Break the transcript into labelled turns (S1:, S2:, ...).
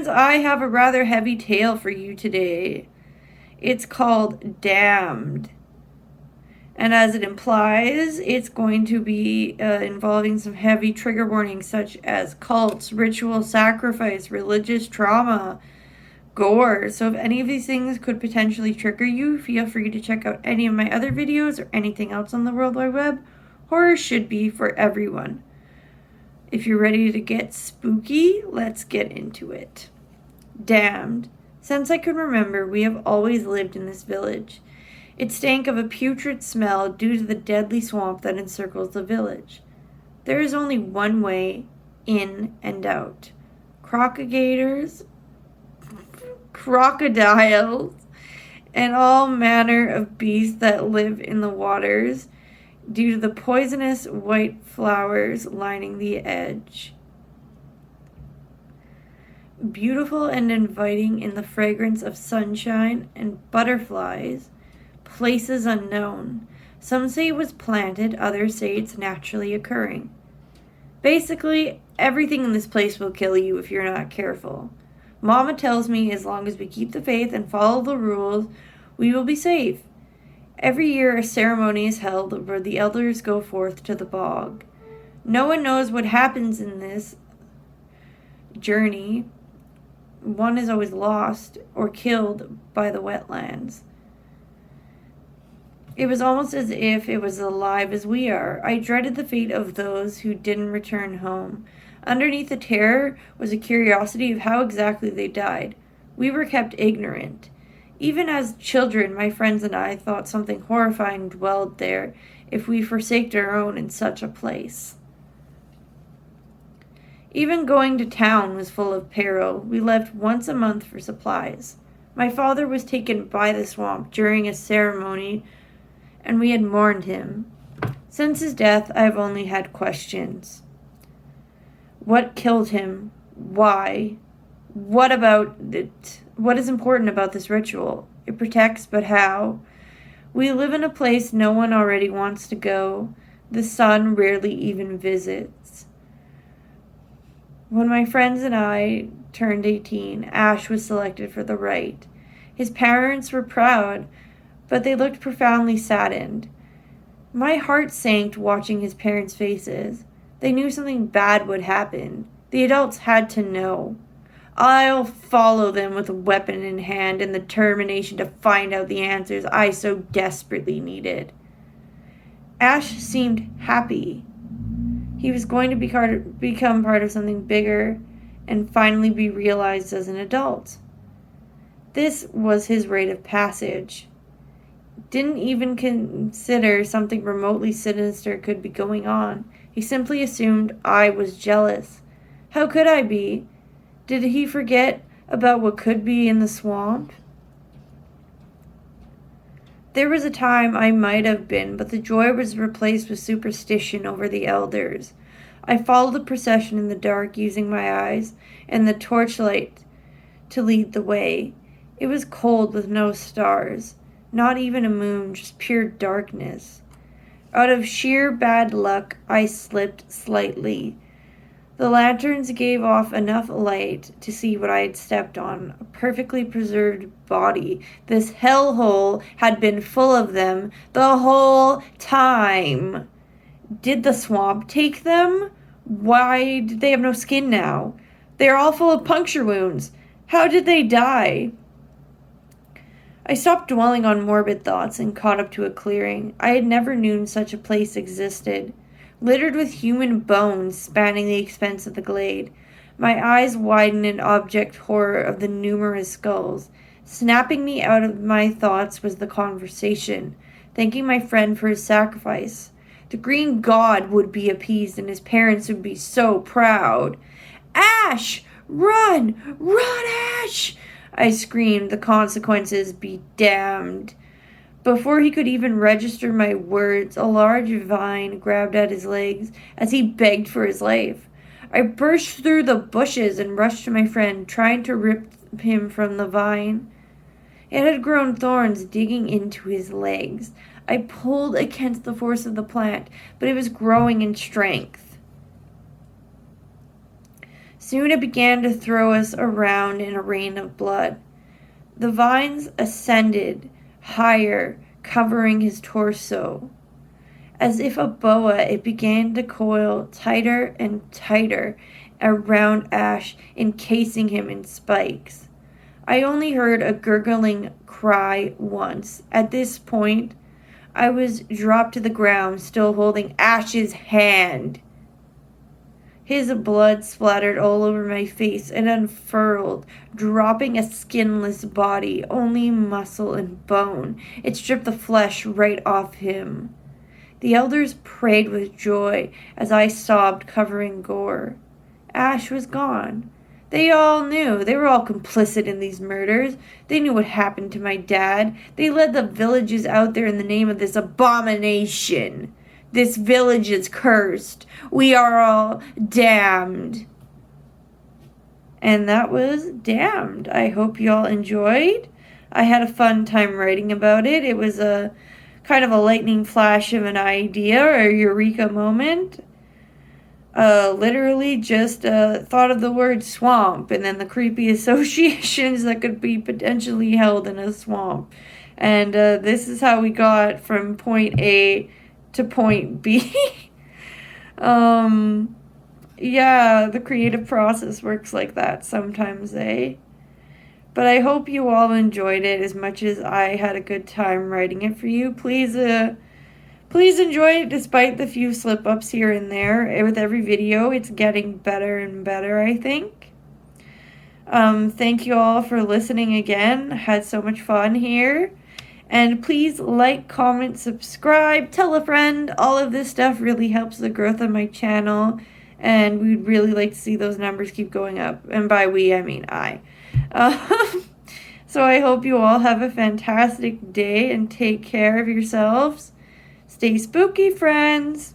S1: I have a rather heavy tale for you today. It's called Damned. And as it implies, it's going to be involving some heavy trigger warnings such as cults, ritual sacrifice, religious trauma, gore. So if any of these things could potentially trigger you, feel free to check out any of my other videos or anything else on the World Wide Web. Horror should be for everyone. If you're ready to get spooky, let's get into it. Damned. Since I can remember, we have always lived in this village. It stank of a putrid smell due to the deadly swamp that encircles the village. There is only one way in and out. Crocodiles, and all manner of beasts that live in the waters due to the poisonous white flowers lining the edge. Beautiful and inviting in the fragrance of sunshine and butterflies, places unknown. Some say it was planted, others say it's naturally occurring. Basically, everything in this place will kill you if you're not careful. Mama tells me as long as we keep the faith and follow the rules, we will be safe. Every year a ceremony is held where the elders go forth to the bog. No one knows what happens in this journey. One is always lost or killed by the wetlands. It was almost as if it was alive as we are. I dreaded the fate of those who didn't return home. Underneath the terror was a curiosity of how exactly they died. We were kept ignorant. Even as children, my friends and I thought something horrifying dwelled there if we forsaked our own in such a place. Even going to town was full of peril. We left once a month for supplies. My father was taken by the swamp during a ceremony, and we had mourned him. Since his death, I have only had questions. What killed him? Why? What about it? What is important about this ritual? It protects, but how? We live in a place no one already wants to go. The sun rarely even visits. When my friends and I turned 18, Ash was selected for the rite. His parents were proud, but they looked profoundly saddened. My heart sank watching his parents' faces. They knew something bad would happen. The adults had to know. I'll follow them with a weapon in hand and the determination to find out the answers I so desperately needed. Ash seemed happy. He was going to become part of something bigger and finally be realized as an adult. This was his rite of passage. Didn't even consider something remotely sinister could be going on. He simply assumed I was jealous. How could I be? Did he forget about what could be in the swamp? There was a time I might have been, but the joy was replaced with superstition over the elders. I followed the procession in the dark, using my eyes and the torchlight to lead the way. It was cold with no stars, not even a moon, just pure darkness. Out of sheer bad luck, I slipped slightly. The lanterns gave off enough light to see what I had stepped on, a perfectly preserved body. This hellhole had been full of them the whole time. Did the swamp take them? Why did they have no skin now? They are all full of puncture wounds. How did they die? I stopped dwelling on morbid thoughts and caught up to a clearing. I had never known such a place existed. Littered with human bones spanning the expanse of the glade. My eyes widened in abject horror of the numerous skulls. Snapping me out of my thoughts was the conversation, thanking my friend for his sacrifice. The green god would be appeased and his parents would be so proud. Ash! Run! Run, Ash! I screamed, the consequences be damned. Before he could even register my words, a large vine grabbed at his legs as he begged for his life. I burst through the bushes and rushed to my friend, trying to rip him from the vine. It had grown thorns digging into his legs. I pulled against the force of the plant, but it was growing in strength. Soon it began to throw us around in a rain of blood. The vines ascended higher, covering his torso. As if a boa, it began to coil tighter and tighter around Ash, encasing him in spikes. I only heard a gurgling cry once. At this point, I was dropped to the ground, still holding Ash's hand. His blood splattered all over my face and unfurled, dropping a skinless body, only muscle and bone. It stripped the flesh right off him. The elders prayed with joy as I sobbed, covering gore. Ash was gone. They all knew. They were all complicit in these murders. They knew what happened to my dad. They led the villages out there in the name of this abomination. This village is cursed. We are all damned. And that was Damned. I hope you all enjoyed. I had a fun time writing about it. It was a kind of a lightning flash of an idea or a eureka moment. Literally just thought of the word swamp and then the creepy associations that could be potentially held in a swamp. And this is how we got from point A to point B. Yeah, the creative process works like that sometimes, eh? But I hope you all enjoyed it as much as I had a good time writing it for you. Please enjoy it despite the few slip-ups here and there. With every video, it's getting better and better, I think. Thank you all for listening again. I had so much fun here. And please like, comment, subscribe, tell a friend. All of this stuff really helps the growth of my channel. And we'd really like to see those numbers keep going up. And by we, I mean I. So I hope you all have a fantastic day and take care of yourselves. Stay spooky, friends.